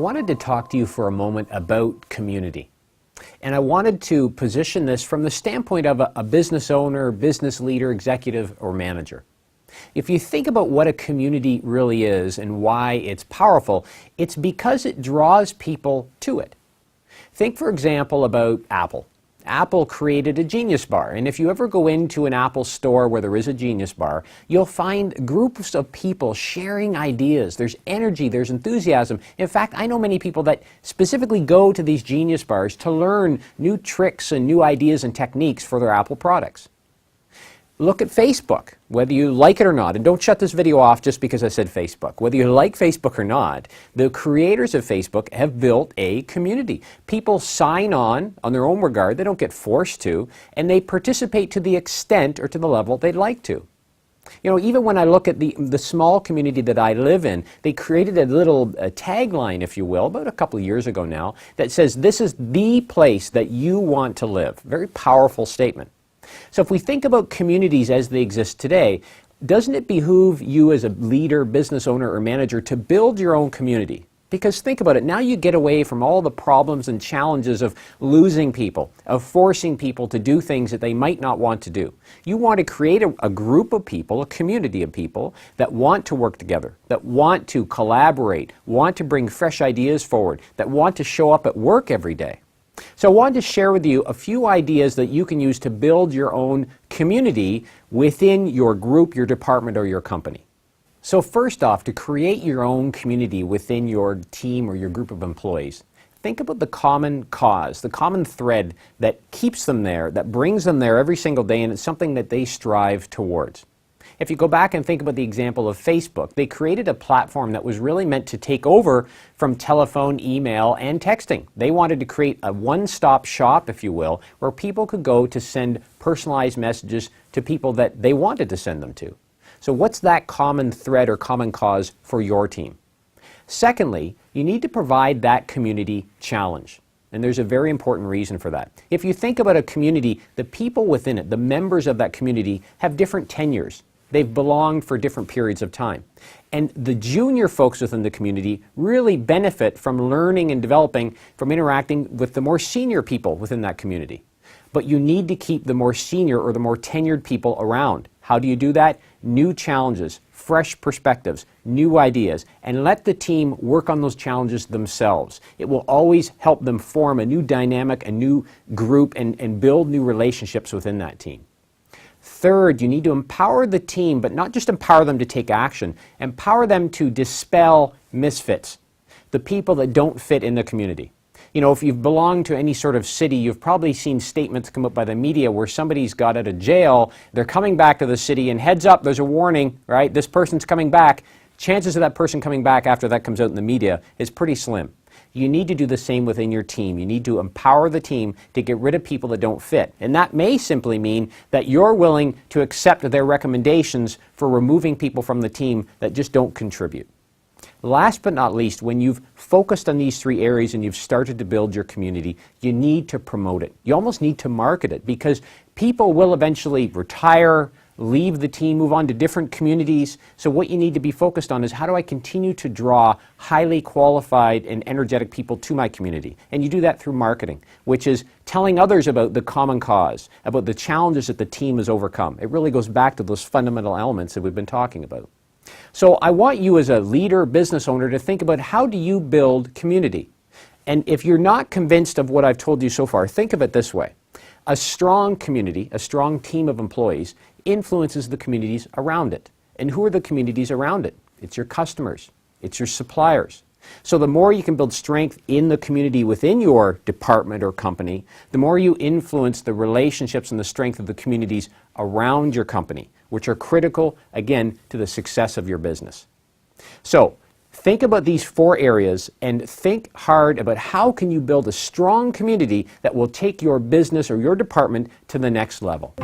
wanted to talk to you for a moment about community. And I wanted to position this from the standpoint of a business owner, business leader, executive, or manager. If you think about what a community really is and why it's powerful, it's because it draws people to it. Think, for example, about Apple. Apple created a Genius Bar, and if you ever go into an Apple store where there is a Genius Bar, you'll find groups of people sharing ideas. There's energy, there's enthusiasm. In fact, I know many people that specifically go to these Genius Bars to learn new tricks and new ideas and techniques for their Apple products. Look at Facebook, whether you like it or not, and don't shut this video off just because I said Facebook. Whether you like Facebook or not, the creators of Facebook have built a community. People sign on their own regard, they don't get forced to, and they participate to the extent or to the level they'd like to. You know, even when I look at the small community that I live in, they created a little tagline, if you will, about a couple of years ago now, that says, "This is the place that you want to live." Very powerful statement. So if we think about communities as they exist today, doesn't it behoove you as a leader, business owner, or manager to build your own community? Because think about it, now you get away from all the problems and challenges of losing people, of forcing people to do things that they might not want to do. You want to create a group of people, a community of people that want to work together, that want to collaborate, want to bring fresh ideas forward, that want to show up at work every day. So I wanted to share with you a few ideas that you can use to build your own community within your group, your department, or your company. So first off, to create your own community within your team or your group of employees, think about the common cause, the common thread that keeps them there, that brings them there every single day, and it's something that they strive towards. If you go back and think about the example of Facebook, they created a platform that was really meant to take over from telephone, email, and texting. They wanted to create a one-stop shop, if you will, where people could go to send personalized messages to people that they wanted to send them to. So what's that common thread or common cause for your team? Secondly, you need to provide that community challenge. And there's a very important reason for that. If you think about a community, the people within it, the members of that community, have different tenures. They've belonged for different periods of time. And the junior folks within the community really benefit from learning and developing, from interacting with the more senior people within that community. But you need to keep the more senior or the more tenured people around. How do you do that? New challenges, fresh perspectives, new ideas, and let the team work on those challenges themselves. It will always help them form a new dynamic, a new group, and build new relationships within that team. Third, you need to empower the team, but not just empower them to take action. Empower them to dispel misfits, the people that don't fit in the community. You know, if you've belonged to any sort of city, you've probably seen statements come up by the media where somebody's got out of jail, they're coming back to the city, and heads up, there's a warning, right? This person's coming back. Chances of that person coming back after that comes out in the media is pretty slim. You need to do the same within your team. You need to empower the team to get rid of people that don't fit. And that may simply mean that you're willing to accept their recommendations for removing people from the team that just don't contribute. Last but not least, when you've focused on these three areas and you've started to build your community, you need to promote it. You almost need to market it, because people will eventually retire, leave the team, move on to different communities. So what you need to be focused on is, how do I continue to draw highly qualified and energetic people to my community? And you do that through marketing, which is telling others about the common cause, about the challenges that the team has overcome. It really goes back to those fundamental elements that we've been talking about. So I want you as a leader, business owner, to think about, how do you build community? And if you're not convinced of what I've told you so far, think of it this way. A strong community, a strong team of employees, influences the communities around it. And who are the communities around it? It's your customers. It's your suppliers. So the more you can build strength in the community within your department or company, the more you influence the relationships and the strength of the communities around your company, which are critical, again, to the success of your business. So think about these four areas and think hard about, how can you build a strong community that will take your business or your department to the next level.